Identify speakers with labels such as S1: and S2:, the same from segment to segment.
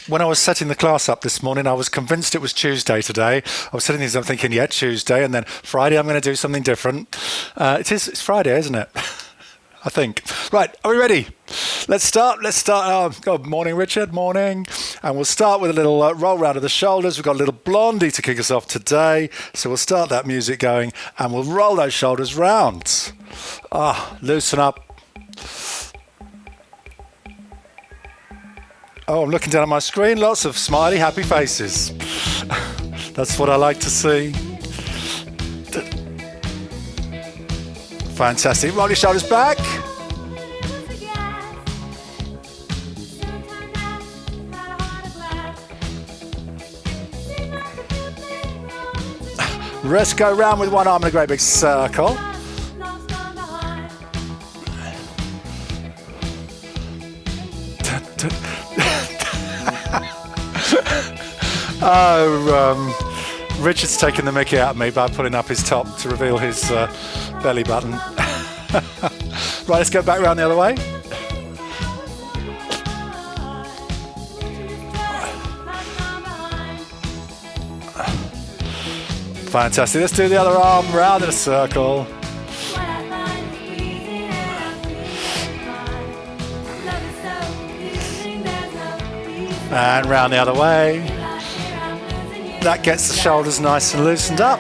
S1: When I was setting the class up this morning, I was convinced it was Tuesday today. I was setting things up thinking, yeah, Tuesday, and then Friday I'm going to do something different. It's Friday, isn't it? I think. Right, are we ready? Let's start. Good morning, Richard. Morning. And we'll start with a little roll round of the shoulders. We've got a little blondie to kick us off today. So we'll start that music going and we'll roll those shoulders round. Loosen up. Oh, I'm looking down at my screen. Lots of smiley, happy faces. That's what I like to see. Fantastic. Roll your shoulders back. Let's go round with one arm in a great big circle. Richard's taken the mickey out of me by putting up his top to reveal his belly button. Right, let's go back round the other way. Fantastic. Let's do the other arm round in a circle. And round the other way. That gets the shoulders nice and loosened up.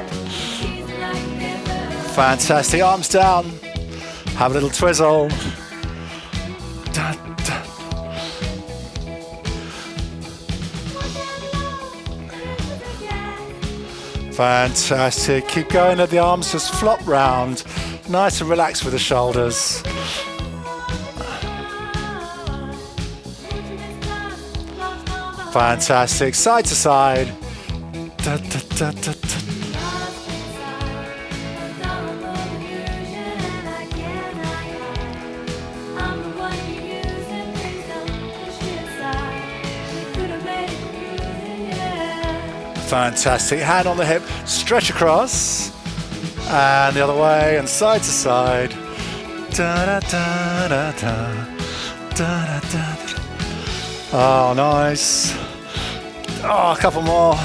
S1: Fantastic. Arms down. Have a little twizzle. Fantastic. Keep going. Let the arms just flop round. Nice and relaxed with the shoulders. Fantastic. Side to side. Da, da, da, da, da. Fantastic. Hand on the hip, stretch across, and the other way, and side to side. Da, da, da, da, da. Da, da, da. Oh, nice. Oh, a couple more.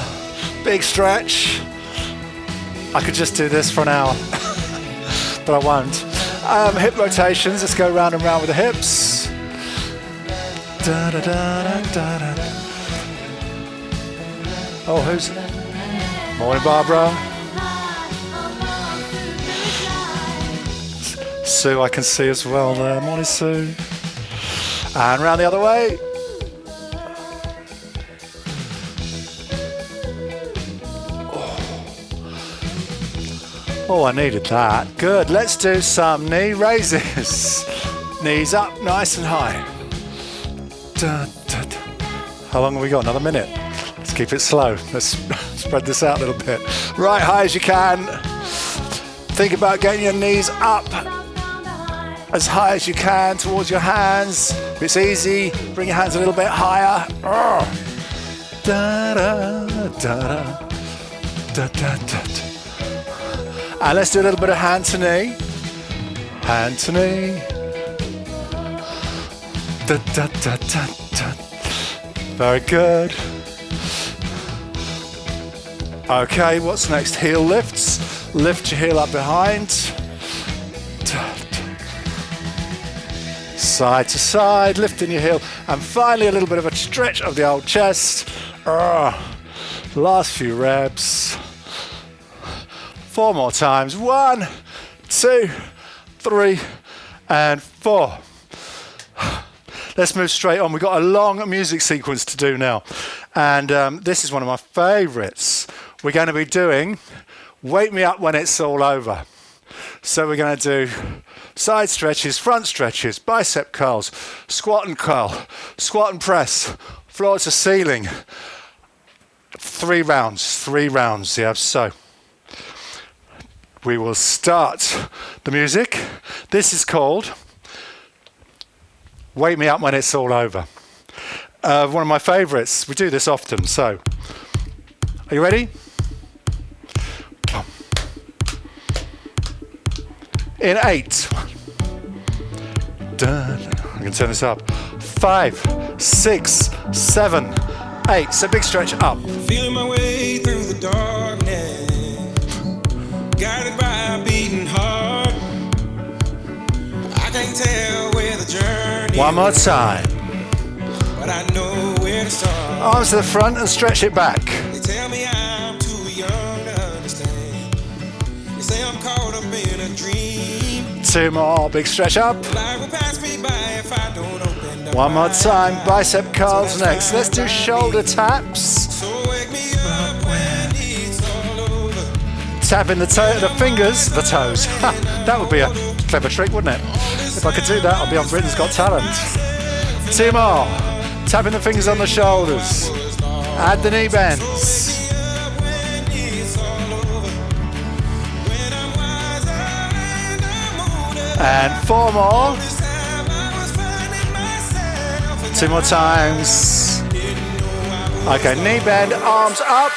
S1: Big stretch. I could just do this for an hour, but I won't. Hip rotations. Let's go round and round with the hips. Da, da, da, da, da, da. Oh, who's? Morning, Barbara. Sue, I can see as well there. Morning, Sue. And round the other way. Oh, I needed that. Good. Let's do some knee raises. Knees up, nice and high. Da, da, da. How long have we got? Another minute. Let's keep it slow. Let's spread this out a little bit. Right, high as you can. Think about getting your knees up as high as you can towards your hands. If it's easy, bring your hands a little bit higher. Da, da, da, da, da, da, da. And let's do a little bit of hand to knee. Hand to knee. Da, da, da, da, da. Very good. Okay, what's next? Heel lifts. Lift your heel up behind. Side to side, lifting your heel. And finally, a little bit of a stretch of the old chest. Last few reps. 4 more times. 1, 2, 3, and 4. Let's move straight on. We've got a long music sequence to do now. And this is one of my favorites. We're going to be doing Wake Me Up When It's All Over. So we're going to do side stretches, front stretches, bicep curls, squat and curl, squat and press, floor to ceiling. 3 rounds, yeah, so. We will start the music. This is called Wake Me Up When It's All Over. One of my favourites. We do this often, so. Are you ready? In 8. Dun. I'm going to turn this up. 5, 6, 7, 8. So big stretch up.
S2: Feeling my way through the darkness, guided by a beating heart. I can't tell where the journey
S1: One more time.
S2: but I know where to start.
S1: Arms to the front and stretch it back.
S2: They tell me I'm too young to understand. They say I'm caught up in a dream.
S1: 2 more. Big stretch up.
S2: Life will pass me by if I don't open up.
S1: One more time. Bicep curls next. Let's do shoulder taps.
S2: So wake me up when it's all over.
S1: Tapping the fingers, the toes. Ha, that would be a clever trick, wouldn't it? If I could do that, I'd be on Britain's Got Talent. 2 more. Tapping the fingers on the shoulders. Add the knee bends. And 4 more. 2 more times. Okay, knee bend, arms up.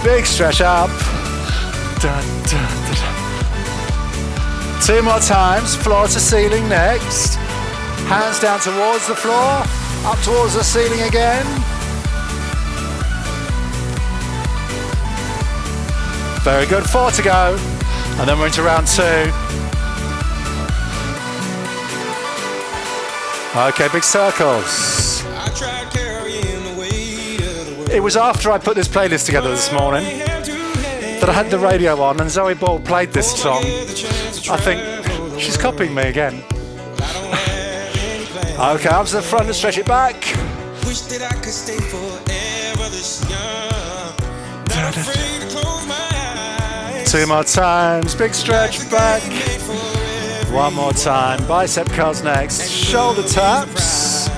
S1: Big stretch up. 2 more times, floor to ceiling next. Hands down towards the floor, up towards the ceiling again. Very good, 4 to go. And then we're into round 2. Okay, big circles. It was after I put this playlist together this morning that I had the radio on and Zoe Ball played this song. I think she's copying me again. Okay, arms to the front and stretch it back.
S2: Wish that I could stay forever this young. Not afraid to close my eyes.
S1: 2 more times, big stretch back. 1 more time, bicep curls next. Shoulder taps.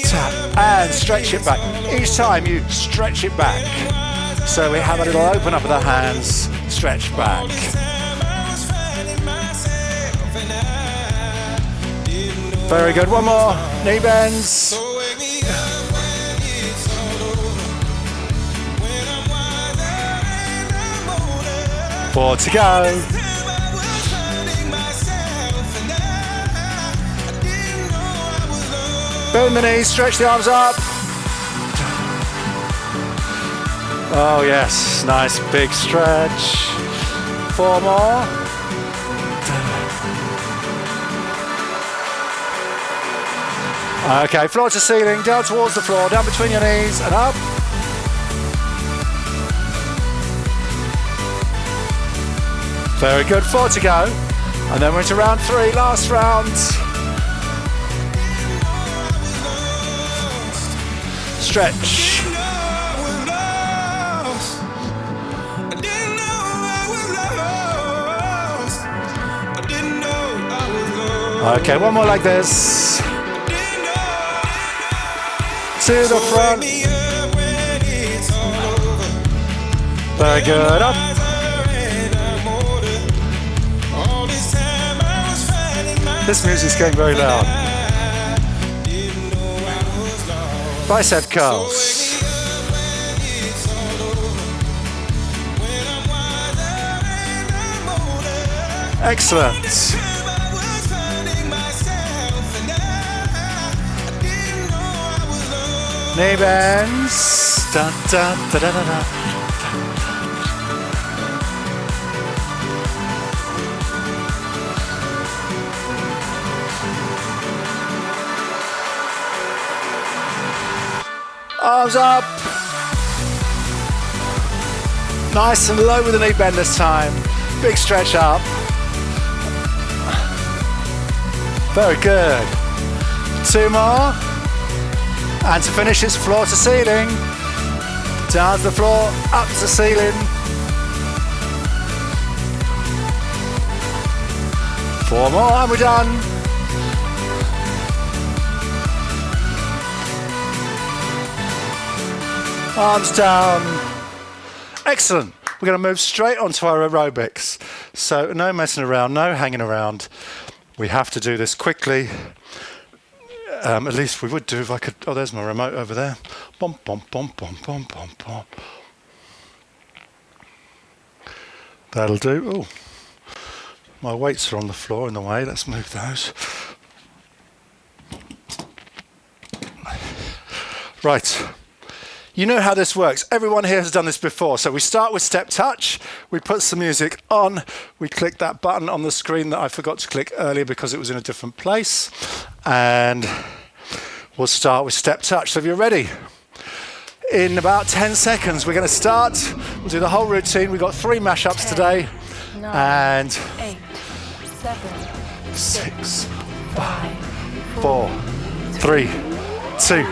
S1: Tap and stretch it back. Each time you stretch it back. So we have a little open up of the hands, stretch back. Very good, 1 more, knee bends. 4 to go. Bend the knees, stretch the arms up. Oh yes, nice big stretch. 4 more. Okay, floor to ceiling, down towards the floor, down between your knees and up. Very good, 4 to go. And then we're into round 3, last round. Stretch. Okay, 1 more like this. To the front. Very good, up. This music's getting very loud. Bicep curls. Excellent. Knee bends. Dun, dun, da, da, da, da. Arms up. Nice and low with the knee bend this time. Big stretch up. Very good. 2 more. And to finish, it's floor to ceiling. Down to the floor, up to ceiling. 4 more and we're done. Arms down. Excellent. We're going to move straight onto our aerobics. So no messing around, no hanging around. We have to do this quickly. At least we would do if I could. Oh, there's my remote over there. Bom, bom, bom, bom, bom, bom, bom. That'll do. Oh, My weights are on the floor in the way. Let's move those. Right. You know how this works. Everyone here has done this before. So we start with step touch. We put some music on. We click that button on the screen that I forgot to click earlier because it was in a different place. And we'll start with step touch. So if you're ready, in about 10 seconds, we're going to start. We'll do the whole routine. We've got 3 mashups today.
S3: 9,
S1: And
S3: 8, 7,
S1: 6, 5, 4, 3, 2,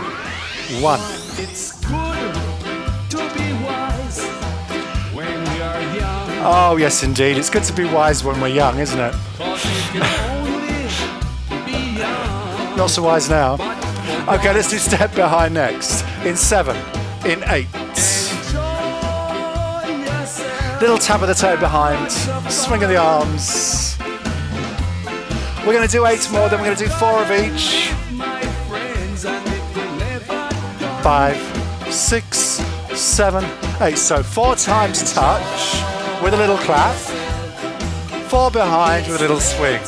S1: 1.
S4: It's good to be wise when we are young.
S1: Oh, yes, indeed. It's good to be wise when we're young, isn't it?
S4: 'Cause you can only be young.
S1: Not so wise now. Okay, let's do step behind next. In 7, in 8.
S4: Enjoy yourself.
S1: Little tap of the toe behind, swing of the arms. We're going to do 8 more, then we're going to do 4 of each.
S4: My friends, and it will never go.
S1: 5, 6, 7, 8. So 4 times touch with a little clap. 4 behind with a little swing.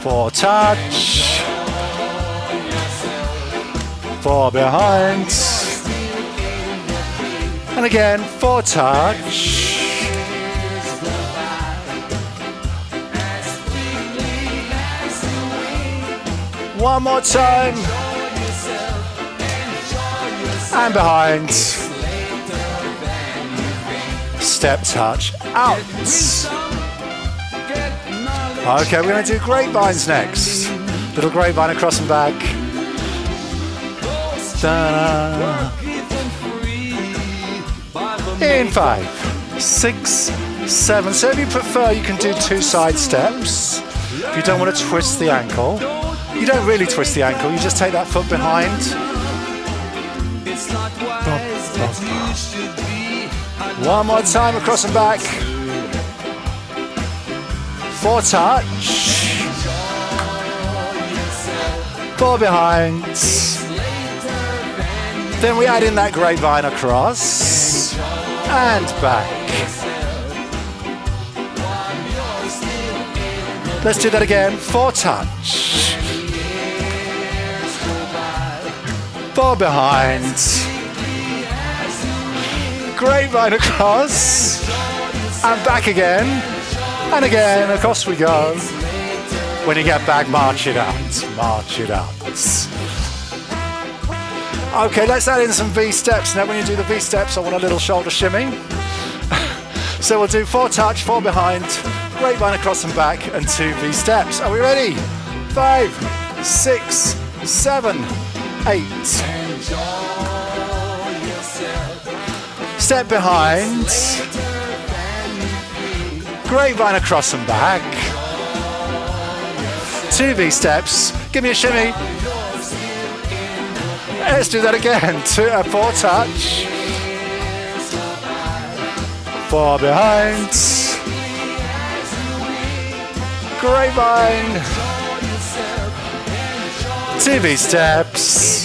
S1: 4 touch. 4 behind. And again, 4 touch. One more time. And behind. Step touch out. Okay, we're going to do grapevines next. Little grapevine across and back. Da. In 5, 6, 7. So if you prefer, you can do 2 side steps. If you don't want to twist the ankle. You don't really twist the ankle, you just take that foot behind.
S4: It's not wise that you should be.
S1: One more time across and back. 4 touch. 4 behind. Then we add in that grapevine across. And back. Let's do that again. 4 touch. 4 behind. Grapevine across. And back again. And again, across we go. When you get back, march it out. March it out. Okay, let's add in some V steps. Now when you do the V steps, I want a little shoulder shimmy. So we'll do 4 touch, 4 behind, grapevine across and back, and 2 V steps. Are we ready? 5, 6, 7, 8. Step behind. Grapevine across and back. 2 V steps. Give me a shimmy. Let's do that again. 4 touch. 4 behind. Grapevine. 2 V steps.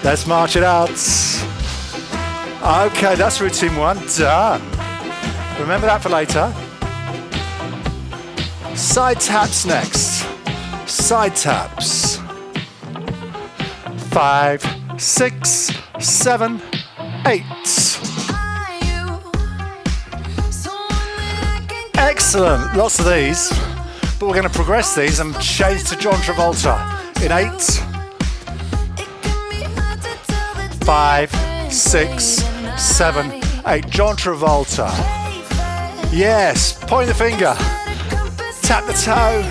S1: Let's march it out. Okay, that's routine 1 done. Remember that for later. Side taps next. Side taps. 5, 6, 7, 8. Excellent. Lots of these. But we're going to progress these and change to John Travolta in 8, 5, 6, 7, 8. John Travolta. Yes. Point the finger. Tap the toe.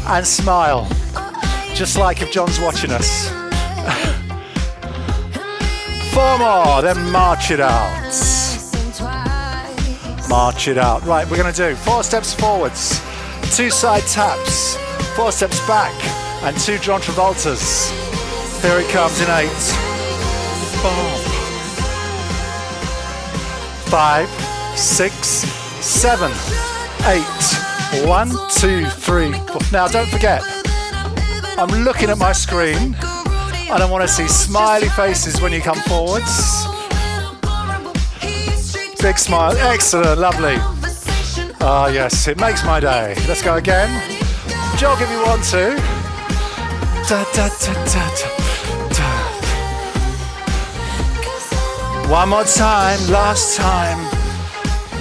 S1: And smile. Just like if John's watching us. 4 more. Then march it out. March it out. Right, we're going to do 4 steps forwards. 2 side taps, 4 steps back, and 2 John Travoltas. Here he comes in 8. 5, 6, 7, 8. 1, 2, 3, 4. Now don't forget, I'm looking at my screen and I want to see smiley faces when you come forwards. Big smile. Excellent. Lovely. Ah, yes. It makes my day. Let's go again. Jog if you want to. Da, da, da, da, da. One more time. Last time.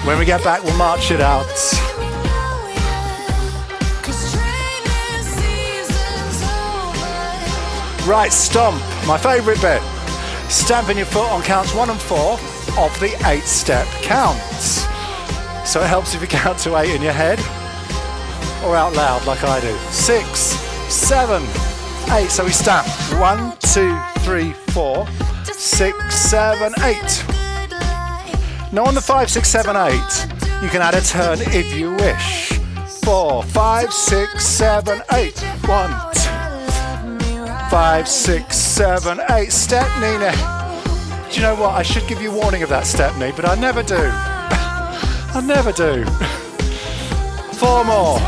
S1: When we get back, we'll march it out. Right, stomp. My favourite bit. Stamping your foot on counts 1 and 4 of the 8-step counts. So it helps if you count to 8 in your head or out loud like I do. 6, 7, 8. So we stamp. 1, 2, 3, 4, 6, 7, 8. Now on the 5, 6, 7, 8, you can add a turn if you wish. 4, 5, 6, 7, 8. 1, 2, 5, 6, 7, 8. Step knee. Do you know what? I should give you warning of that step knee, but I never do. I never do. 4 more.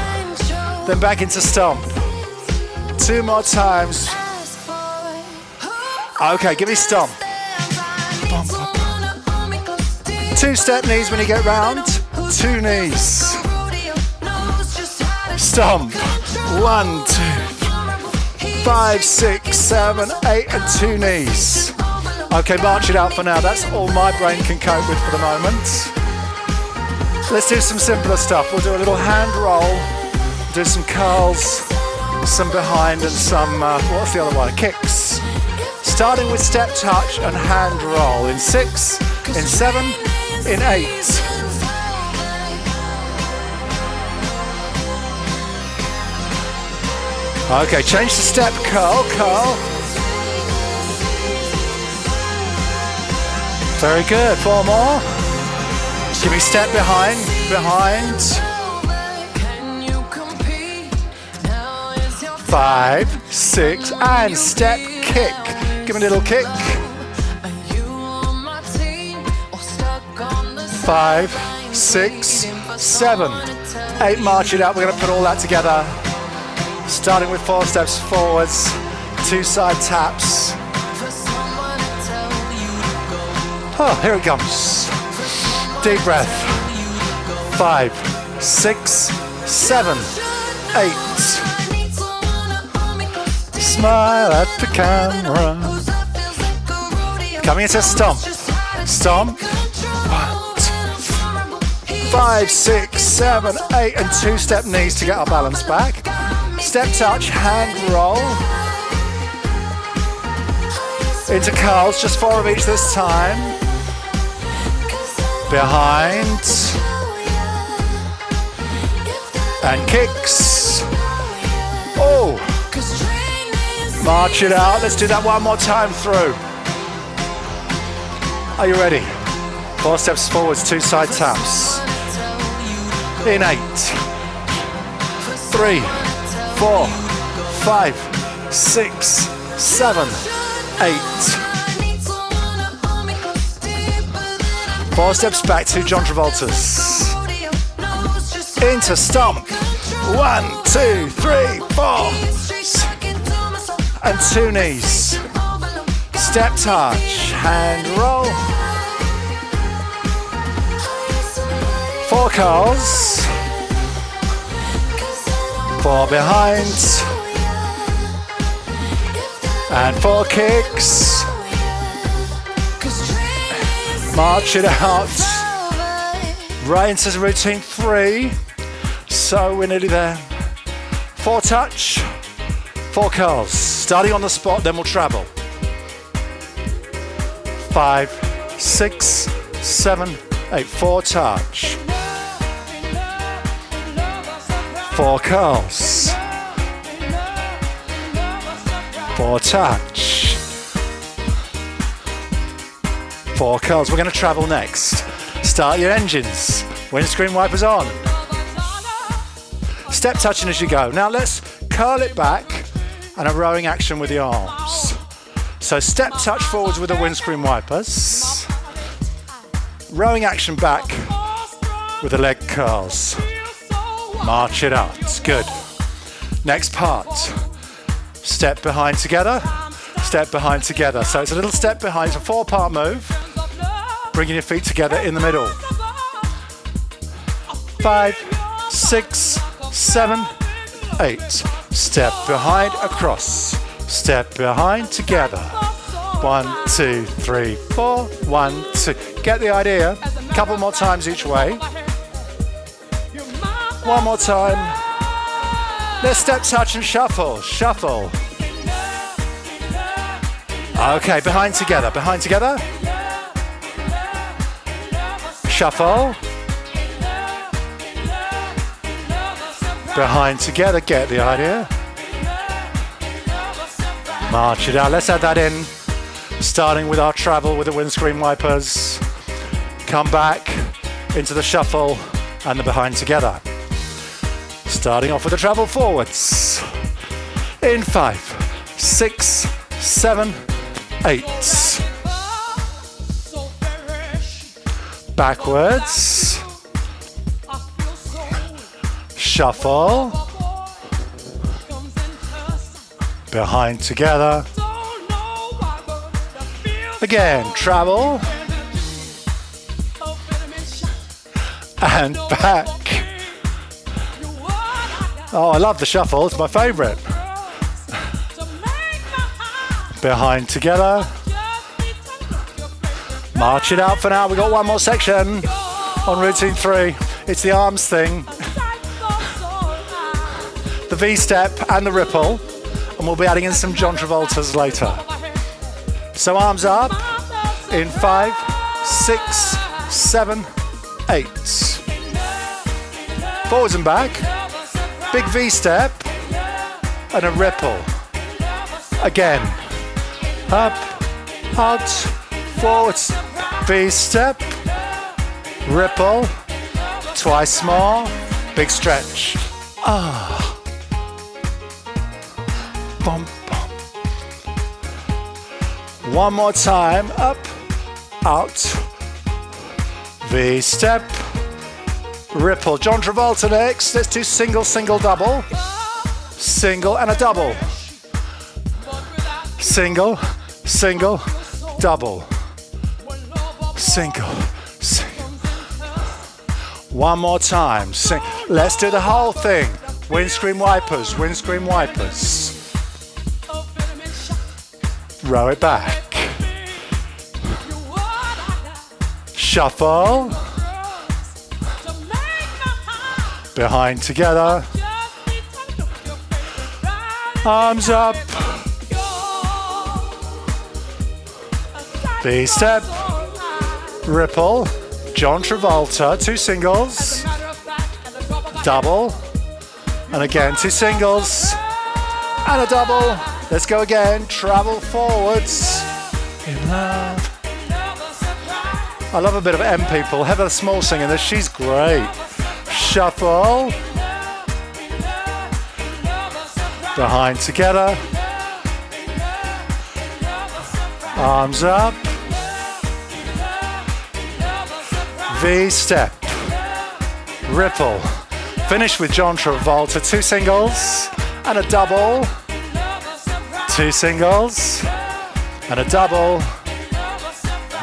S1: Then back into stomp. 2 more times. Okay, give me stomp. 2 step knees when you get round. 2 knees. Stomp. 1, 2, 5, 6, 7, 8, and 2 knees. Okay, march it out for now. That's all my brain can cope with for the moment. Let's do some simpler stuff. We'll do a little hand roll, do some curls, some behind, and some, what's the other one? Kicks. Starting with step touch and hand roll in 6, in 7, in 8. Okay, change the step, curl, curl. Very good, 4 more. Give me step behind, behind. 5, 6, and step kick. Give me a little kick. 5, 6, 7, 8. March it out. We're going to put all that together. Starting with 4 steps forwards, 2 side taps. Oh, here it comes. Deep breath. 5, 6, 7, 8. Smile at the camera. Coming into stomp. Stomp. 5, 6, 7, 8, and 2 step knees to get our balance back. Step touch, hand roll. Into curls, just 4 of each this time. Behind. And kicks. Oh! March it out. Let's do that one more time through. Are you ready? 4 steps forwards, 2 side taps. In 8. 3, 4, 5, 6, 7, 8. 4 steps back, 2 John Travoltas. Into stomp. 1, 2, 3, 4. And 2 knees. Step touch, hand roll. 4 curls. 4 behind. And 4 kicks. March it out. Right into routine 3. So we're nearly there. 4 touch, 4 curls. Starting on the spot, then we'll travel. 5, 6, 7, 8. 4 touch. 4 curls. 4 touch. 4 curls. We're going to travel next. Start your engines. Windscreen wipers on. Step touching as you go. Now let's curl it back and a rowing action with the arms. So step touch forwards with the windscreen wipers. Rowing action back with the leg curls. March it out. Good. Next part. Step behind together. Step behind together. So it's a little step behind. It's a 4-part move. bringing your feet together in the middle. 5, 6, 7, 8. Step behind, across. Step behind, together. 1, 2, 3, 4. 1, 2. Get the idea. Couple more times each way. One more time. Let's step, touch, and shuffle. Shuffle. Okay, behind, together. Behind, together. Shuffle. Behind, together. Get the idea. March it out. Let's add that in. Starting with our travel with the windscreen wipers. Come back into the shuffle and the behind together. Starting off with the travel forwards. In 5, 6, 7, 8. Backwards. Shuffle. Behind together. Again, travel. And back. Oh, I love the shuffle, it's my favourite. Behind together. March it out for now, we've got one more section on routine 3. It's the arms thing. The V-step and the ripple. And we'll be adding in some John Travoltas later. So arms up in 5, 6, 7, 8. Forwards and back. Big V-step and a ripple. Again. Up, out, forwards. V-step, ripple. Twice more. Big stretch. Bum, bum. One more time. Up, out. V-step. Ripple. John Travolta next. Let's do single, single, double. Single and a double. Single, single, double. Single, single. One more time. Let's do the whole thing. Windscreen wipers, windscreen wipers. Row it back. Shuffle. Behind together. Arms up. V-step. Ripple. John Travolta. 2 singles. Double. And again, 2 singles. And a double. Let's go again. Travel forwards. In love. I love a bit of M people. Heather Small singing this. She's great. Shuffle. Behind together. Arms up. V-step. Ripple. Finish with John Travolta. 2 singles and a double. 2 singles and a double.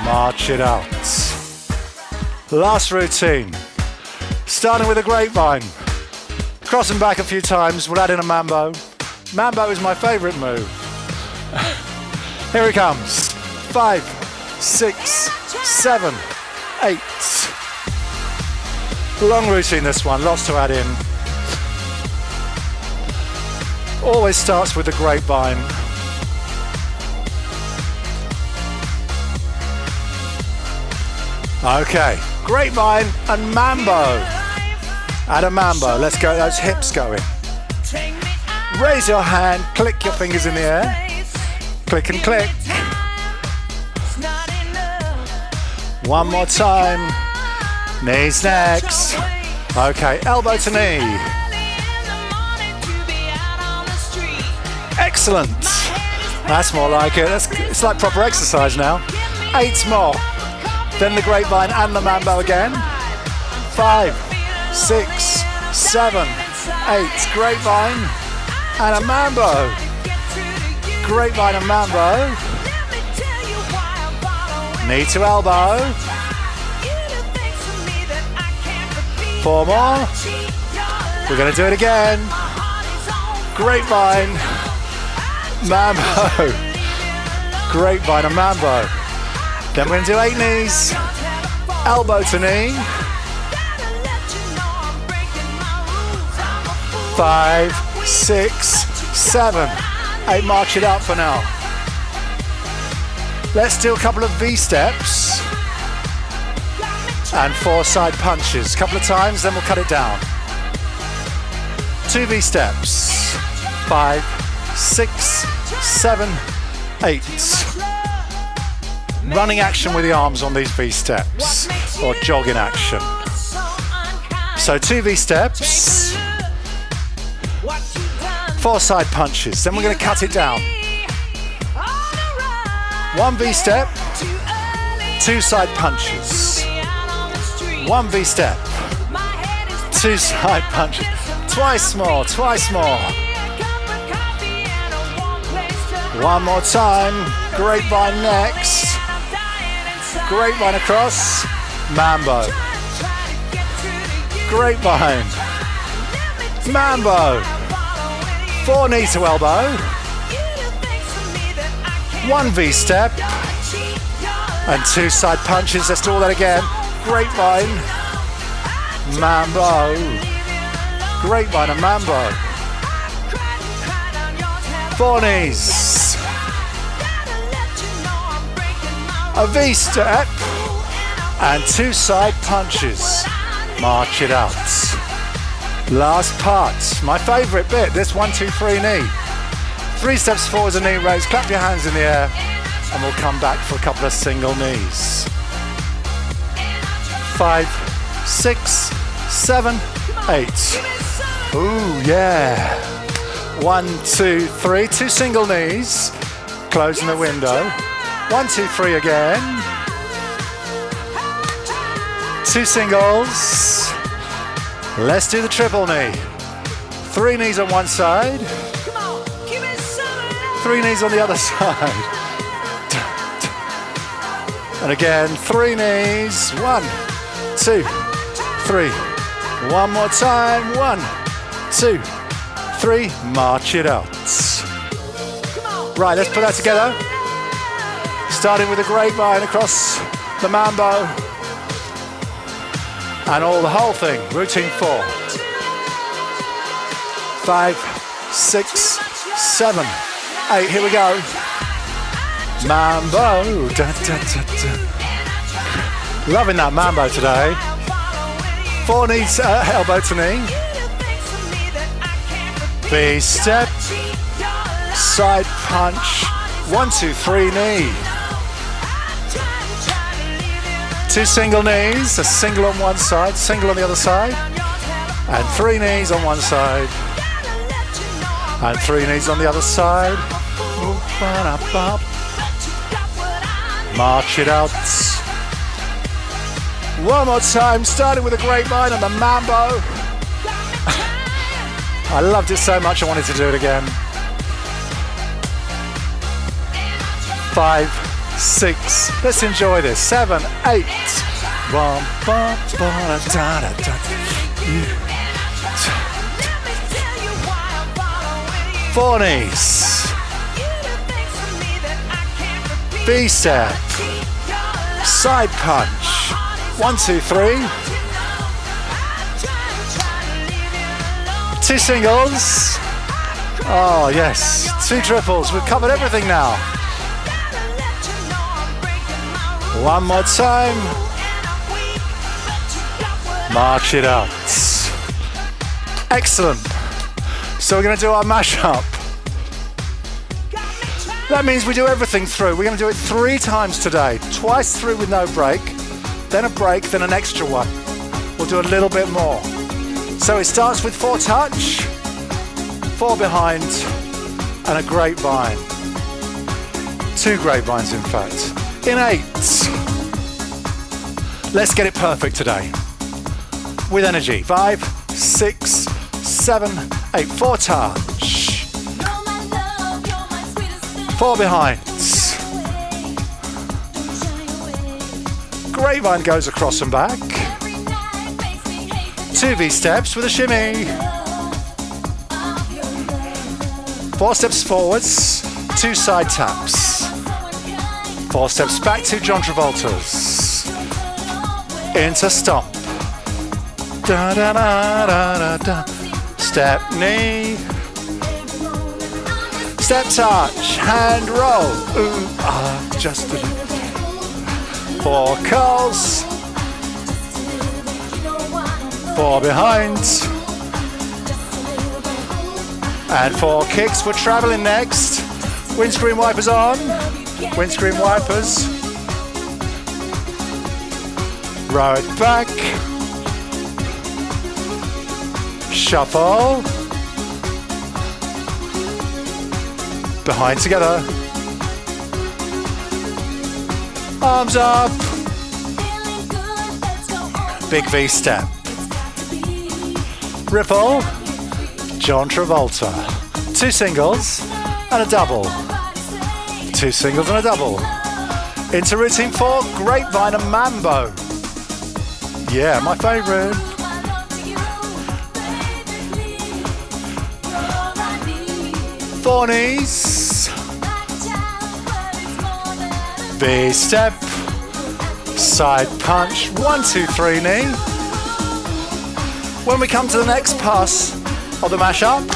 S1: March it out. Last routine. Starting with a grapevine. Crossing back a few times. We'll add in a mambo. Mambo is my favourite move. Here he comes. 5, 6, 7, 8. Long routine this one, lots to add in. Always starts with the grapevine. Okay, grapevine and mambo. Add a mambo, let's get those hips going. Raise your hand, click your fingers in the air. Click and click. One more time. Knees next. Okay, elbow to knee. Excellent. That's more like it. It's like proper exercise now. 8 more. Then the grapevine and the mambo again. 5, 6, 7, 8. Grapevine and a mambo. Grapevine and mambo. Knee to elbow. 4 more. We're going to do it again. Grapevine, mambo. Grapevine and mambo. Then we're going to do 8 knees. Elbow to knee. 5, 6, 7, 8. March it out for now. Let's do a couple of V-steps and 4 side punches. A couple of times, then we'll cut it down. 2 V-steps. 5, 6, 7, 8. Running action with the arms on these V-steps, or jogging action. So 2 V-steps, 4 side punches. Then we're going to cut it down. 1 V-step, 2 side punches. 1 V-step, 2 side punches. Twice more, twice more. 1 more time. Grapevine next. Grapevine across. Mambo. Grapevine. Mambo. 4 knee to elbow. 1 V-step. And 2 side punches. Let's do all that again. Grapevine. Mambo. Grapevine and mambo. 4 knees. A V-step. And 2 side punches. March it out. Last part. My favourite bit. This 1, 2, 3 knee. 3 steps forward, a knee raise. Clap your hands in the air. And we'll come back for a couple of single knees. 5, 6, 7, 8. Ooh, yeah. 1, 2, 3. 2 single knees. Closing the window. 1, 2, 3 again. 2 singles. Let's do the triple knee. 3 knees on one side. 3 knees on the other side. And again, 3 knees. 1, 2, 3. 1 more time. 1, 2, 3. March it out. Right, let's put that together. Starting with a grapevine across the mambo. And the whole thing. Routine 4. 5, 6, 7, 8. Here we go. Mambo. Da, da, da, da. Loving that mambo today. 4 knees, elbow to knee. V-step. Side punch. 1, 2, 3 knee. 2 single knees. A single on one side, single on the other side. And 3 knees on one side. And 3 knees on the other side. March it out. 1 more time, starting with a grapevine and the mambo. I loved it so much I wanted to do it again. 5, 6, let's enjoy this. 7, 8. 4 knees. V-step. Side punch. 1, 2, 3. 2 singles. Oh yes, 2 triples. We've covered everything now. 1 more time. March it out. Excellent. So we're going to do our mashup. That means we do everything through. We're going to do it 3 times today. Twice through with no break, then a break, then an extra one. We'll do a little bit more. So it starts with 4 touch, 4 behind, and a grapevine. 2 grapevines, in fact. In 8. Let's get it perfect today. With energy. 5, 6, 7, 8. 4 touch. 4 behind. Grapevine goes across and back. 2 V steps with a shimmy. 4 steps forwards, 2 side taps. 4 steps back to John Travolta's. Into stomp. Da da da da da da. Step knee. Step touch, hand roll. Ooh, ah, just a 4 curls. 4 behind. And 4 kicks. We're traveling next. Windscreen wipers on. Windscreen wipers. Row it back. Shuffle. Behind together. Arms up. Big V step. Ripple. John Travolta. 2 singles and a double. 2 singles and a double. Into routine 4, grapevine and mambo. Yeah, my favourite. Four knees. V step. Side punch. 1, 2, 3 knee. When we come to the next pass of the mashup,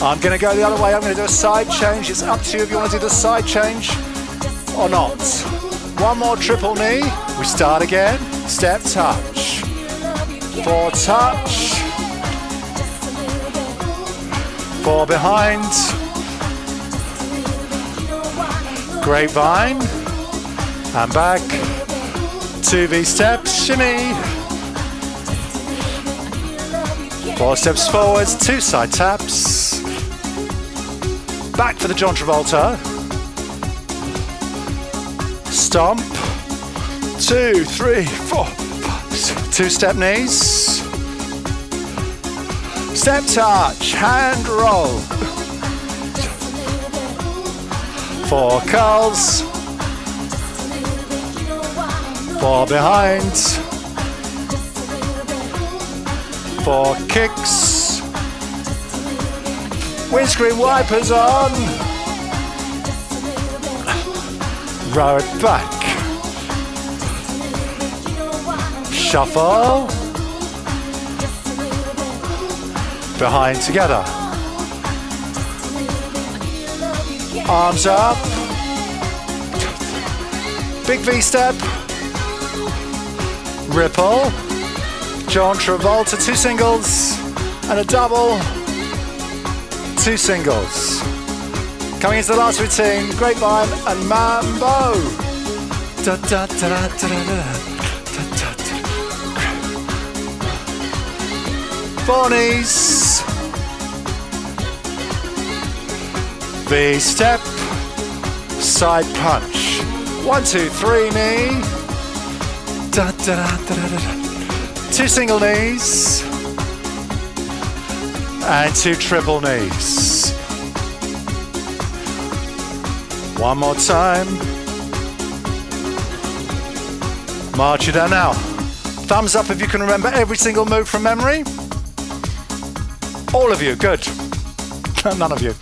S1: I'm going to go the other way. I'm going to do a side change. It's up to you if you want to do the side change or not. 1 more triple knee. We start again. Step touch. 4 touch. 4 behind. Grapevine. And back. 2 V steps. Shimmy. 4 steps forwards. 2 side taps. Back for the John Travolta. Stomp. 2, 3, 4, 5, 2 step knees. Step touch, hand roll. 4 curls. 4 behind. 4 kicks. Windscreen wipers on. Row it back. Shuffle. Behind together. Arms up. Big V step. Ripple. John Travolta, 2 singles and a double. 2 singles. Coming into the last routine, grapevine and mambo. Da, da, da, da, da, da. 4 knees. V step. Side punch. 1, 2, 3 knee. Da, da, da, da, da, da. 2 single knees. And 2 triple knees. 1 more time. March it down now. Thumbs up if you can remember every single move from memory. All of you, good. None of you.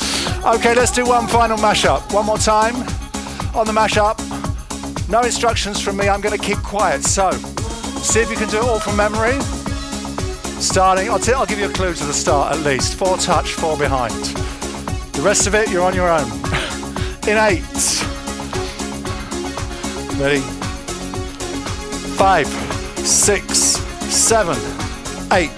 S1: Okay, let's do one final mashup. One more time on the mashup. No instructions from me, I'm going to keep quiet. So, see if you can do it all from memory. Starting, I'll give you a clue to the start at least. 4 touch, 4 behind. The rest of it, you're on your own. In 8. Ready? 5, 6, 7, 8.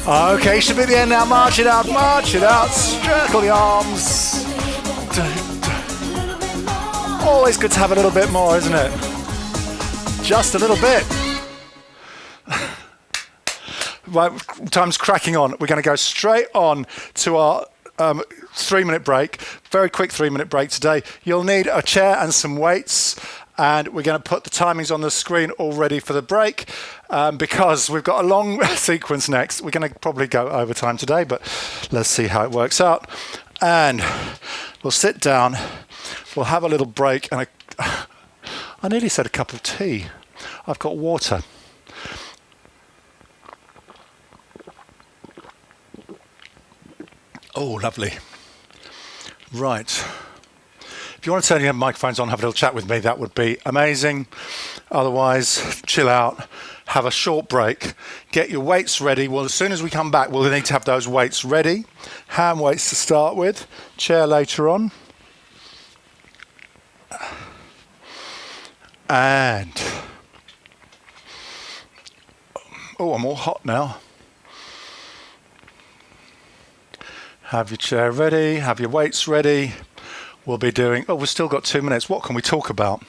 S1: Okay, should be the end now. March it out, march it out. Circle the arms. Always good to have a little bit more, isn't it? Just a little bit. Right, time's cracking on. We're going to go straight on to our 3-minute break. Very quick 3-minute break today. You'll need a chair and some weights. And we're going to put the timings on the screen all ready for the break because we've got a long sequence next. We're going to probably go overtime today, but let's see how it works out. And we'll sit down. We'll have a little break. And I nearly said a cup of tea. I've got water. Oh, lovely. Right. If you want to turn your microphones on, have a little chat with me, that would be amazing. Otherwise, chill out, have a short break, get your weights ready. Well, as soon as we come back, we'll need to have those weights ready. Hand weights to start with, chair later on. And, oh, I'm all hot now. Have your chair ready, have your weights ready. We'll be doing, we've still got 2 minutes. What can we talk about?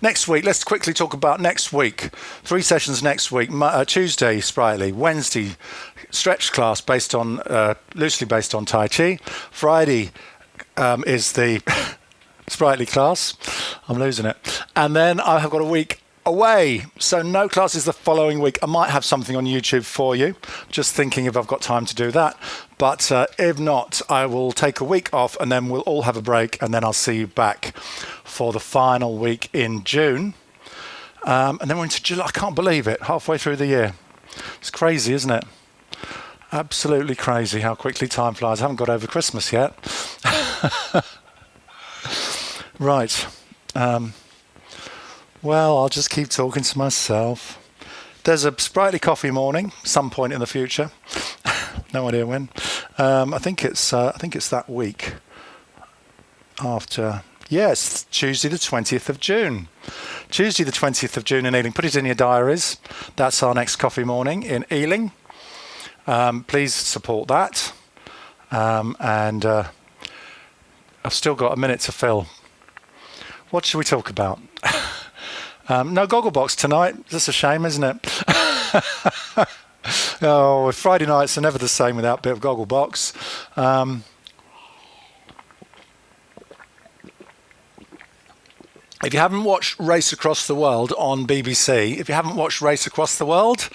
S1: Next week, let's quickly talk about next week. 3 sessions next week. Tuesday, Spritely. Wednesday, stretch class based on, loosely based on Tai Chi. Friday is the Spritely class. I'm losing it. And then I have got a week away, so no classes the following week. I might have something on YouTube for you, just thinking if I've got time to do that, but if not, I will take a week off and then we'll all have a break and then I'll see you back for the final week in June, and then we're into July. I can't believe it, halfway through the year. It's crazy, isn't it? Absolutely crazy how quickly time flies. I haven't got over Christmas yet. Right. Well, I'll just keep talking to myself. There's a Spritely coffee morning, some point in the future. No idea when. I think it's that week after. Yes, Tuesday the 20th of June. Tuesday the 20th of June in Ealing. Put it in your diaries. That's our next coffee morning in Ealing. Please support that. And I've still got a minute to fill. What should we talk about? No Gogglebox tonight. That's a shame, isn't it? Oh, Friday nights are never the same without a bit of Gogglebox. If you haven't watched Race Across the World on BBC, if you haven't watched Race Across the World,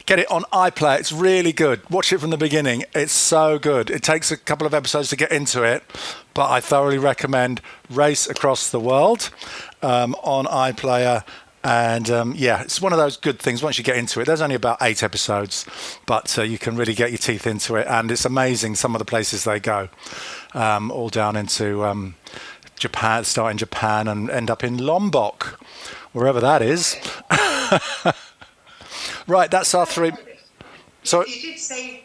S1: get it on iPlayer. It's really good. Watch it from the beginning. It's so good. It takes a couple of episodes to get into it, but I thoroughly recommend Race Across the World on iPlayer. And yeah, it's one of those good things once you get into it. There's only about 8 episodes, but you can really get your teeth into it. And it's amazing some of the places they go, all down into Japan, start in Japan and end up in Lombok, wherever that is. Right, that's our 3. So
S5: you did say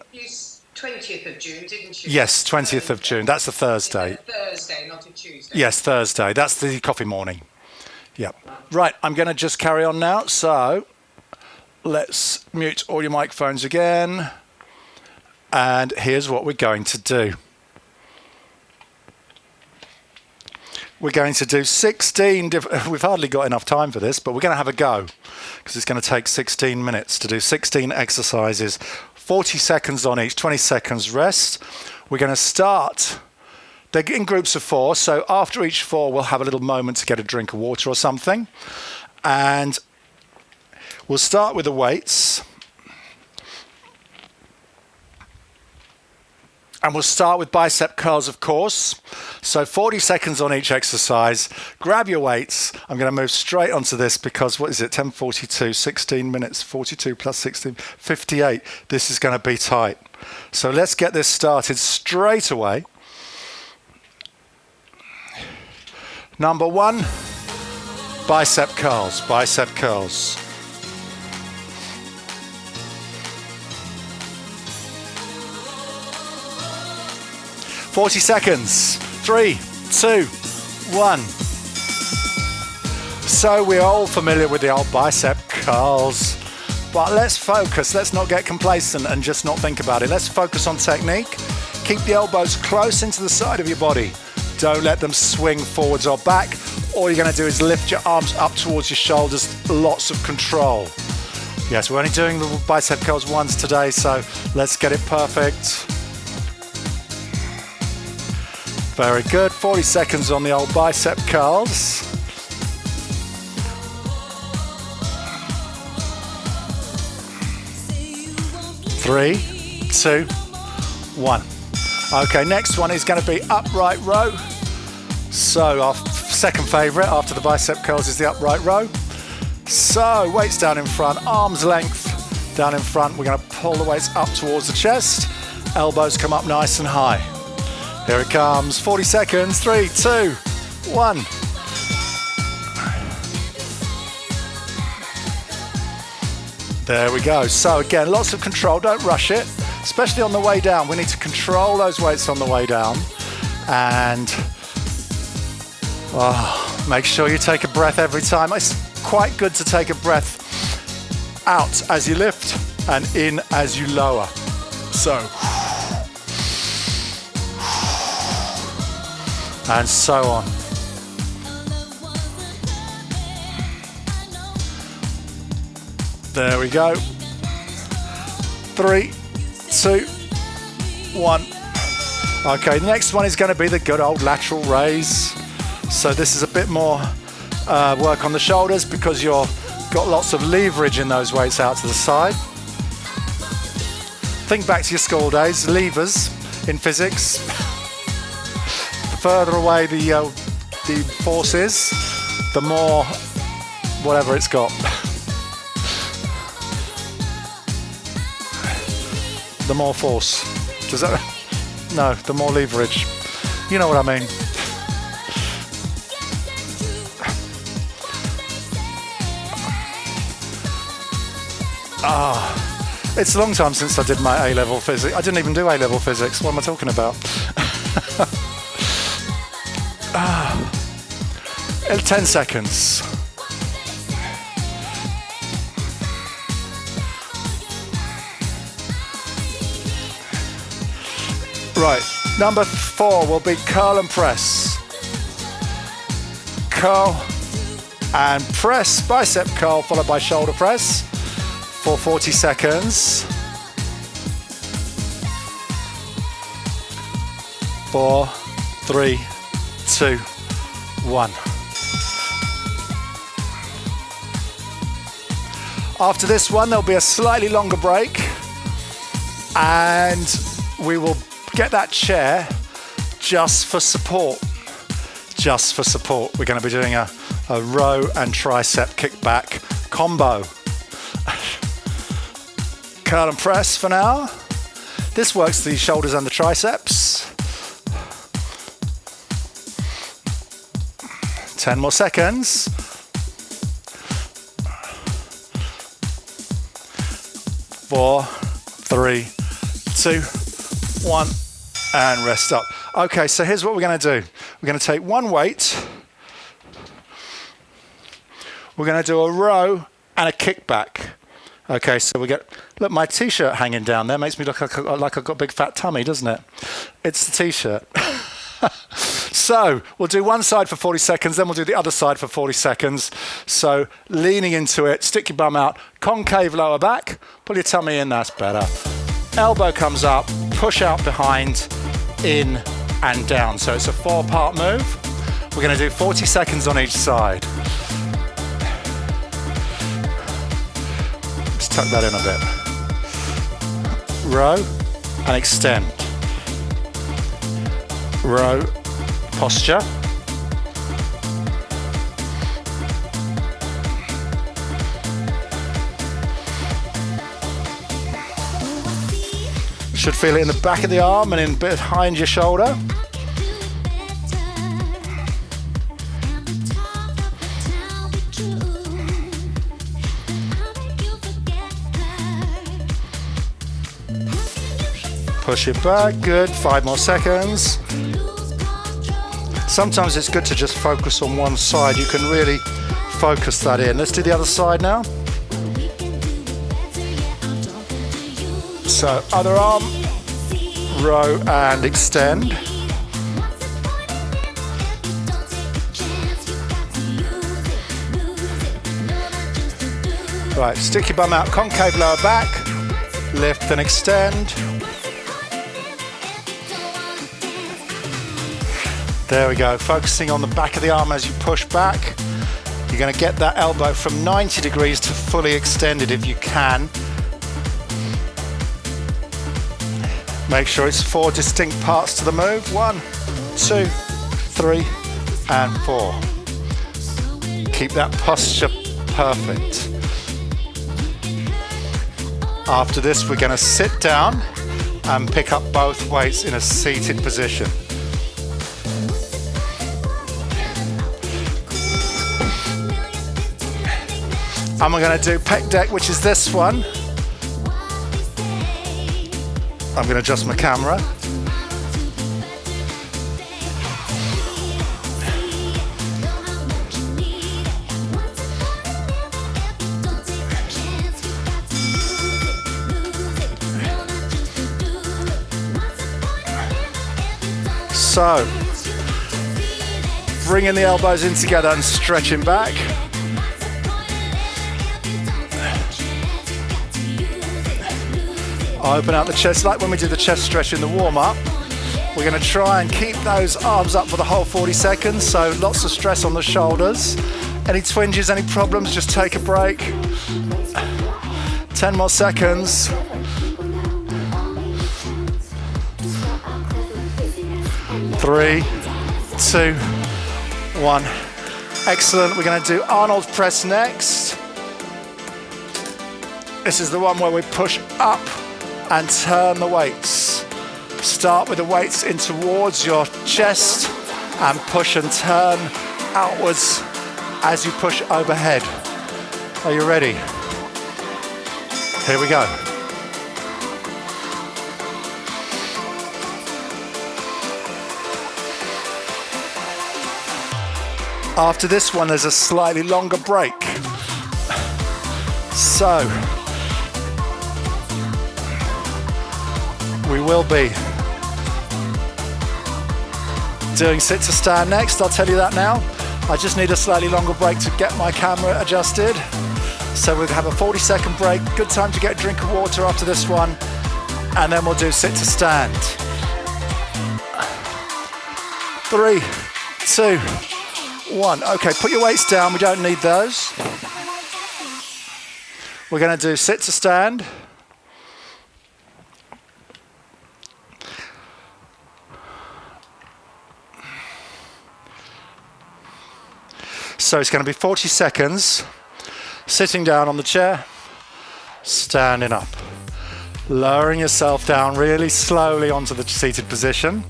S5: 20th of June, didn't you?
S1: Yes, 20th of June. That's the Thursday.
S5: Thursday, not a Tuesday.
S1: Yes, Thursday. That's the coffee morning. Yep. Right, I'm going to just carry on now. So let's mute all your microphones again. And here's what we're going to do. We're going to do 16 we've hardly got enough time for this, but we're going to have a go because it's going to take 16 minutes to do 16 exercises, 40 seconds on each, 20 seconds rest. We're going to start. They're in groups of 4, so after each 4, we'll have a little moment to get a drink of water or something. And we'll start with the weights. And we'll start with bicep curls, of course. So 40 seconds on each exercise. Grab your weights. I'm going to move straight onto this because, what is it, 10:42, 16 minutes, 42 plus 16, 58. This is going to be tight. So let's get this started straight away. Number 1, bicep curls, bicep curls. 40 seconds. 3, 2, 1. So we're all familiar with the old bicep curls. But let's focus. Let's not get complacent and just not think about it. Let's focus on technique. Keep the elbows close into the side of your body. Don't let them swing forwards or back. All you're going to do is lift your arms up towards your shoulders. Lots of control. Yes, we're only doing the bicep curls once today, so let's get it perfect. Very good. 40 seconds on the old bicep curls. 3, 2, 1. Okay, next one is going to be upright row. So our second favorite after the bicep curls is the upright row. So weights down in front, arms length down in front. We're going to pull the weights up towards the chest. Elbows come up nice and high. Here it comes. 40 seconds. 3, 2, 1. There we go. So again, lots of control. Don't rush it, especially on the way down. We need to control those weights on the way down. And make sure you take a breath every time. It's quite good to take a breath out as you lift and in as you lower. So, and so on. There we go. 3, 2, 1. Okay, next one is going to be the good old lateral raise. So this is a bit more work on the shoulders because you've got lots of leverage in those weights out to the side. Think back to your school days, levers in physics. The further away the force is, the more whatever it's got. The more force. Does that? No, the more leverage. You know what I mean. It's a long time since I did my A-level physics. I didn't even do A-level physics. What am I talking about? 10 seconds. Right, number 4 will be curl and press. Curl and press, bicep curl followed by shoulder press for 40 seconds. 4, 3, 2, 1. After this one, there'll be a slightly longer break and we will get that chair just for support. Just for support. We're going to be doing a row and tricep kickback combo. Curl and press for now. This works the shoulders and the triceps. 10 more seconds. 4, 3, 2, 1. And rest up. Okay, so here's what we're going to do. We're going to take one weight. We're going to do a row and a kickback. Okay, so we get, look, my t-shirt hanging down there makes me look like I've got a big fat tummy, doesn't it? It's the t-shirt. So we'll do one side for 40 seconds, then we'll do the other side for 40 seconds. So leaning into it, stick your bum out, concave lower back, pull your tummy in, that's better. Elbow comes up, push out behind, in and down. So it's a 4-part move. We're going to do 40 seconds on each side. Let's tuck that in a bit. Row and extend. Row, posture. Should feel it in the back of the arm and in behind your shoulder. Push it back, good, 5 more seconds. Sometimes it's good to just focus on one side. You can really focus that in. Let's do the other side now. So other arm, row and extend. Right, stick your bum out, concave lower back, lift and extend. There we go, focusing on the back of the arm as you push back. You're going to get that elbow from 90 degrees to fully extended if you can. Make sure it's 4 distinct parts to the move. 1, 2, 3, and 4. Keep that posture perfect. After this, we're going to sit down and pick up both weights in a seated position. And we're going to do pec deck, which is this one. I'm going to adjust my camera. So, bringing the elbows in together and stretching back. Open out the chest like when we did the chest stretch in the warm-up. We're going to try and keep those arms up for the whole 40 seconds, so lots of stress on the shoulders. Any twinges, any problems, just take a break. 10 more seconds. 3, 2, 1. Excellent. We're going to do Arnold press next. This is the one where we push up and turn the weights. Start with the weights in towards your chest and push and turn outwards as you push overhead. Are you ready? Here we go. After this one, there's a slightly longer break. So, we will be doing sit to stand next. I'll tell you that now. I just need a slightly longer break to get my camera adjusted. So we'll have a 40-second break. Good time to get a drink of water after this one. And then we'll do sit to stand. 3, 2, 1. Okay, put your weights down. We don't need those. We're going to do sit to stand. So it's going to be 40 seconds, sitting down on the chair, standing up, lowering yourself down really slowly onto the seated position,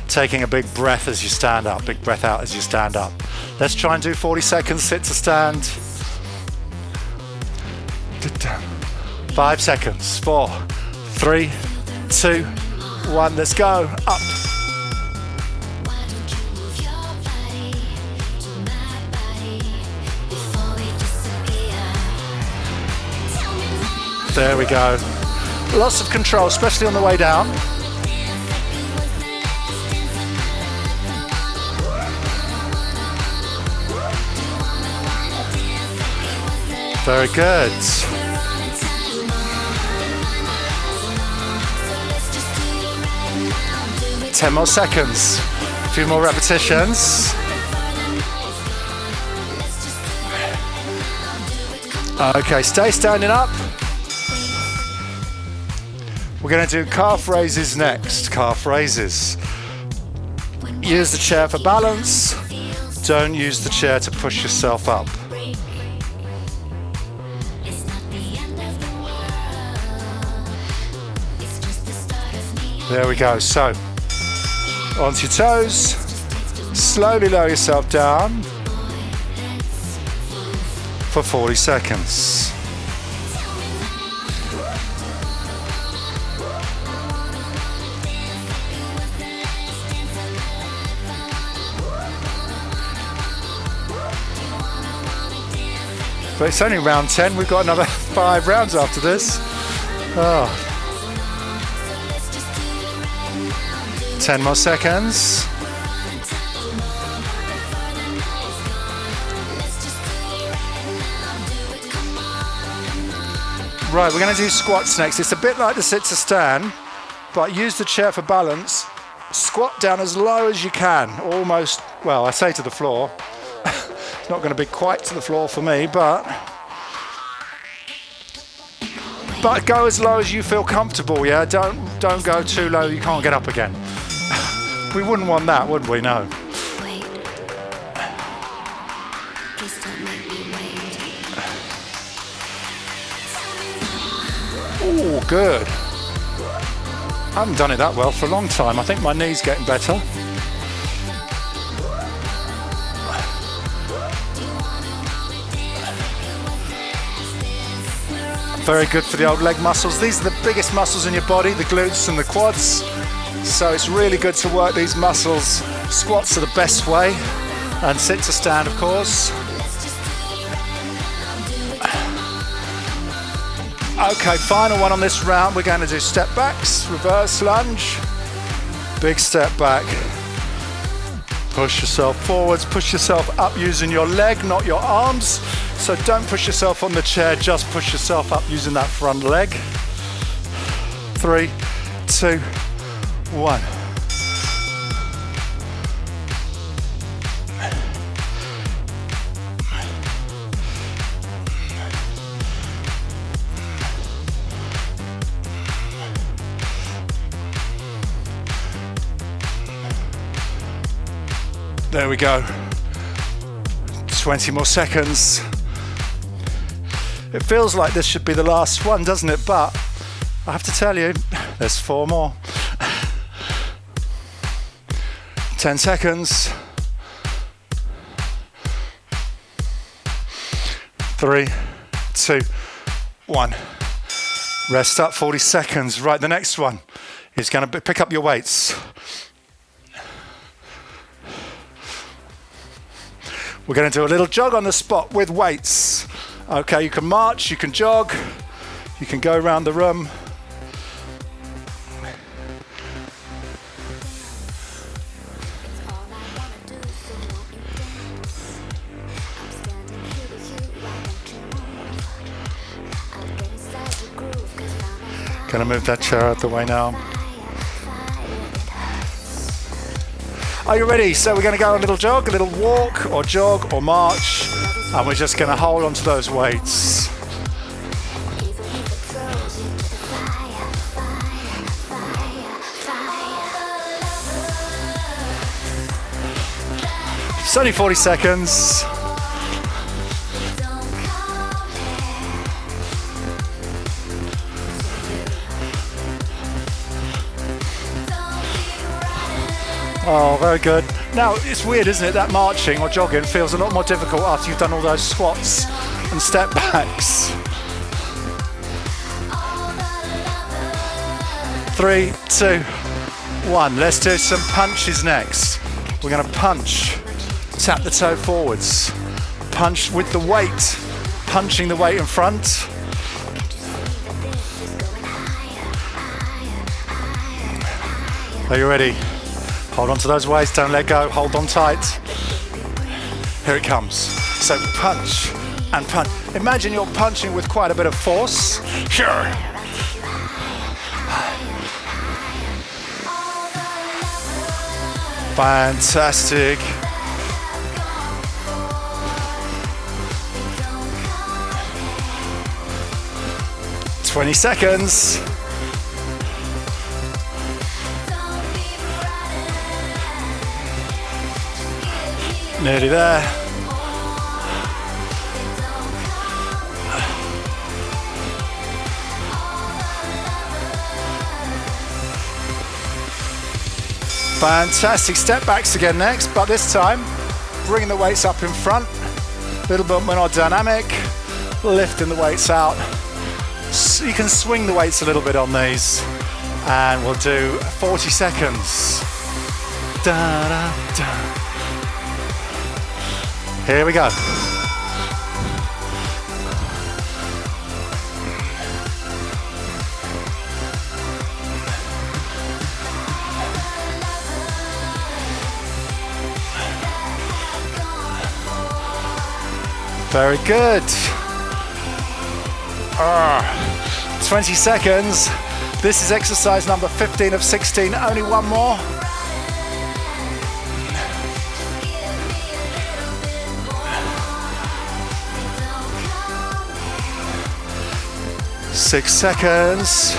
S1: taking a big breath as you stand up, big breath out as you stand up. Let's try and do 40 seconds, sit to stand. 5 seconds, 4, 3, 2, 1, let's go, up. There we go. Lots of control, especially on the way down. Very good. Ten more seconds. A few more repetitions. Okay, stay standing up. We're going to do calf raises next. Calf raises. Use the chair for balance. Don't use the chair to push yourself up. There we go. So, onto your toes. Slowly lower yourself down for 40 seconds. But it's only round 10. We've got another 5 rounds after this. Oh. 10 more seconds. Right, we're going to do squats next. It's a bit like the sit to stand, but use the chair for balance. Squat down as low as you can, almost, well, I say to the floor. It's not going to be quite to the floor for me, but go as low as you feel comfortable, yeah? Don't go too low you can't get up again. We wouldn't want that, would we? No. Oh, good. I haven't done it that well for a long time. I think my knee's getting better. Very good for the old leg muscles. These are the biggest muscles in your body, the glutes and the quads. So it's really good to work these muscles. Squats are the best way. And sit to stand, of course. Okay, final one on this round. We're going to do step backs, reverse lunge, big step back. Push yourself forwards, push yourself up using your leg, not your arms. So don't push yourself on the chair, just push yourself up using that front leg. 3, 2, 1. There we go. 20 more seconds. It feels like this should be the last one, doesn't it? But I have to tell you, there's 4 more. 10 seconds. 3, 2, 1. Rest up 40 seconds. Right, the next one is going to pick up your weights. We're going to do a little jog on the spot with weights. Okay, you can march, you can jog, you can go around the room. Going to move that chair out the way now. Are you ready? So we're going to go a little jog, a little walk or jog or march, and we're just going to hold on to those weights. It's only 40 seconds. Oh, very good. Now, it's weird, isn't it? That marching or jogging feels a lot more difficult after you've done all those squats and step backs. 3, 2, 1. Let's do some punches next. We're going to punch. Tap the toe forwards. Punch with the weight. Punching the weight in front. Are you ready? Hold on to those weights, don't let go, hold on tight. Here it comes. So punch and punch. Imagine you're punching with quite a bit of force. Sure. Fantastic. "20 seconds. Nearly there. Fantastic. Step backs again next, but this time bringing the weights up in front. A little bit more dynamic. Lifting the weights out. So you can swing the weights a little bit on these. And we'll do 40 seconds. Da, da, da. Here we go. Very good. 20 seconds. This is exercise number 15 of 16. Only one more. Six seconds.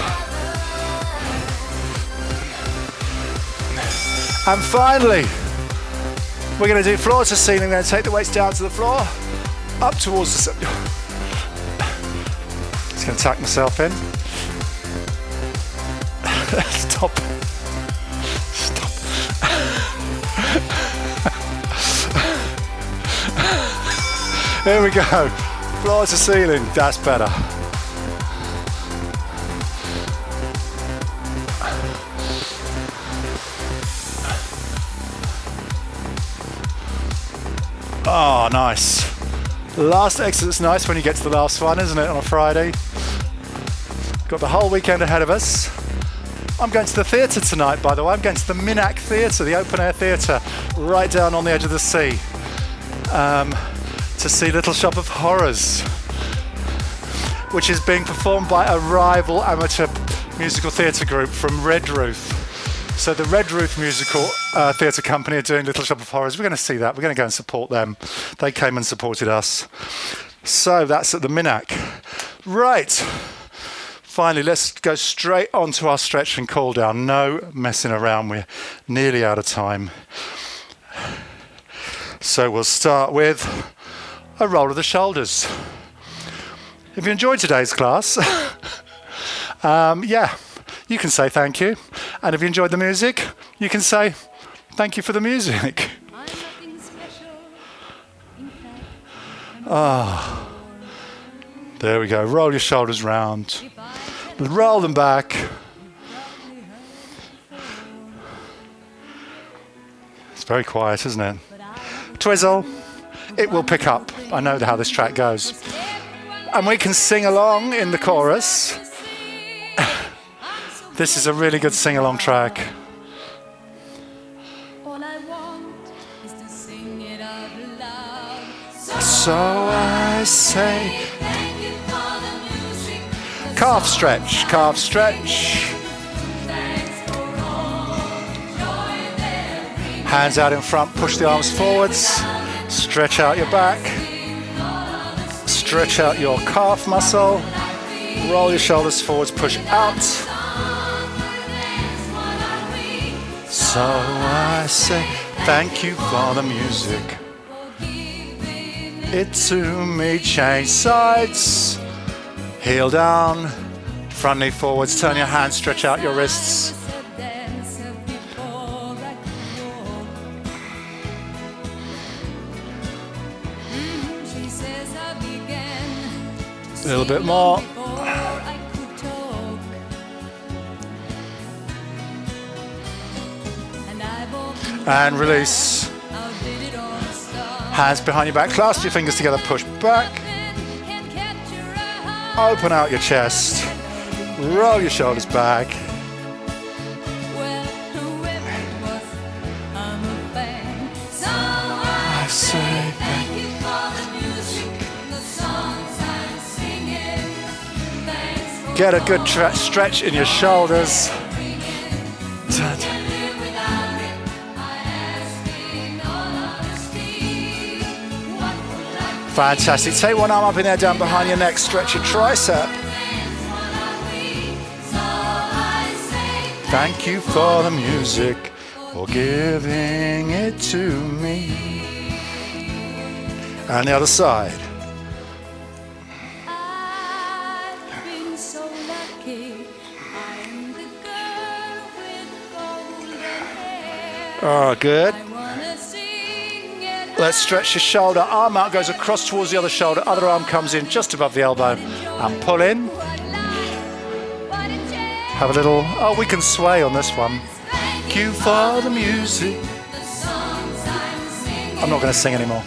S1: And finally, we're going to do floor to ceiling. We're going to take the weights down to the floor, up towards the ceiling. Just going to tuck myself in. Stop. Stop. Here we go. Floor to ceiling. That's better. Oh, nice. Last exercise is nice when you get to the last one, isn't it, on a Friday? Got the whole weekend ahead of us. I'm going to the theatre tonight, by the way. I'm going to the Minack Theatre, the open-air theatre, right down on the edge of the sea, to see Little Shop of Horrors, which is being performed by a rival amateur musical theatre group from Redruth. So the Redruth musical theatre company are doing Little Shop of Horrors. We're going to see that. We're going to go and support them. They came and supported us. So that's at the Minack. Right. Finally, let's go straight on to our stretch and cool down. No messing around. We're nearly out of time. So we'll start with a roll of the shoulders. If you enjoyed today's class, yeah, you can say thank you. And if you enjoyed the music, you can say thank you for the music. Ah, there we go. Roll your shoulders round. Roll them back. It's very quiet, isn't it? Twizzle. It will pick up. I know how this track goes. And we can sing along in the chorus. This is a really good sing-along track. So I say, calf stretch, calf stretch. Hands out in front, push the arms forwards, stretch out your back, stretch out your calf muscle, roll your shoulders forwards, push out. So I say thank you for the music. It to me, change sides, heel down, front knee forwards, turn your hands, stretch out your wrists. A little bit more. And release. Hands behind your back, clasp your fingers together, push back. Open out your chest. Roll your shoulders back. I say thank you for the music. Get a good stretch in your shoulders. Fantastic. Take one arm up in there, down behind your neck. Stretch your tricep. Thank you for the music, for giving it to me. And the other side.
S6: I've been so lucky. I'm the girl with golden hair.
S1: Oh, good.
S6: I wanna sing it.
S1: Let's stretch your shoulder. Arm out goes across towards the other shoulder. Other arm comes in just above the elbow. And pull in. Have a little, oh, we can sway on this one. Thank you for the music. I'm not going to sing anymore.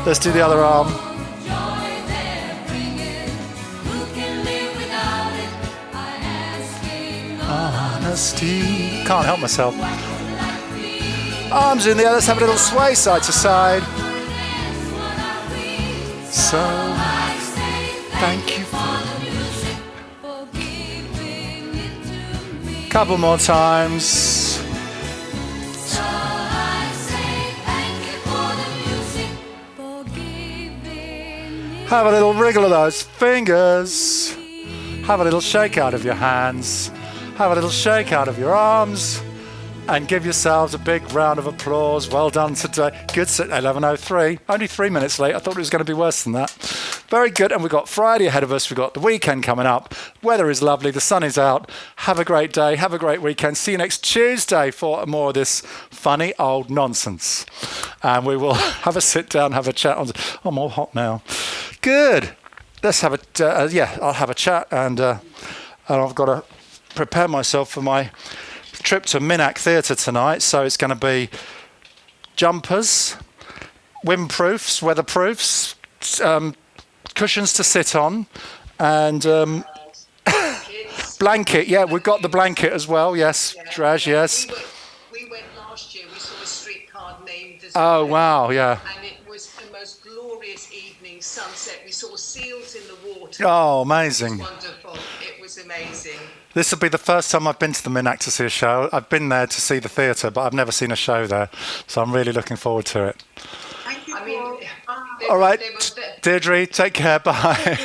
S1: Let's do the other arm. Honesty. Can't help myself. Arms in the air. Let's have a little sway side to side. So thank you.
S6: for giving it to me.
S1: Couple more times.
S6: So I say thank you for the music, for giving it
S1: Have a little wriggle of those fingers. Have a little shake out of your hands. Have a little shake out of your arms. And give yourselves a big round of applause. Well done today. Good. 11:03. Only 3 minutes late. I thought it was going to be worse than that. Very good. And we've got Friday ahead of us. We've got the weekend coming up. Weather is lovely. The sun is out. Have a great day. Have a great weekend. See you next Tuesday for more of this funny old nonsense. And we will have a sit down, have a chat. I'm all hot now. Good. Let's have I'll have a chat. And I've got to prepare myself for my trip to Minack Theatre tonight, so it's going to be jumpers, windproofs, weatherproofs, cushions to sit on, and blanket. Yeah, we've got the blanket as well. Yes, Draj. Yes.
S5: We went last year. We saw a streetcar named Design.
S1: Oh wow, yeah.
S5: And it was the most glorious evening sunset. We saw seals in the water.
S1: Oh, amazing.
S5: It was wonderful. It was amazing.
S1: This will be the first time I've been to the Minack to see a show. I've been there to see the theatre, but I've never seen a show there, so I'm really looking forward to it.
S5: Thank you. I mean,
S1: All right, Deirdre, take care. Bye.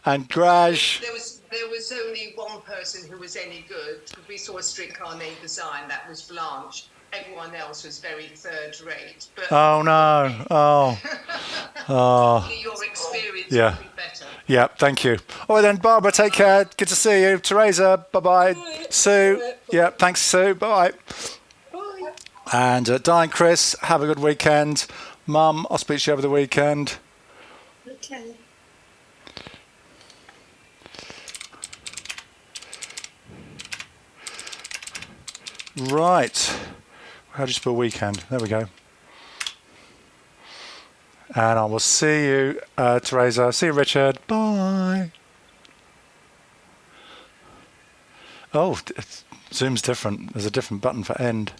S1: And Graj.
S5: There was only one person who was any good. We saw a streetcar named Design. That was Blanche. Everyone else was very third rate. But
S1: Oh no! Oh.
S5: your experience
S1: Yeah.
S5: will be better.
S1: Yeah, thank you. All right then, Barbara, take care. Good to see you. Teresa, bye-bye. Sue, yeah, thanks, Sue. Bye.
S5: Bye.
S1: And Di and Chris, have a good weekend. Mum, I'll speak to you over the weekend.
S5: Okay.
S1: Right. How do you spell weekend? There we go. And I will see you, Teresa. See you, Richard. Bye. Oh, Zoom's different. There's a different button for end.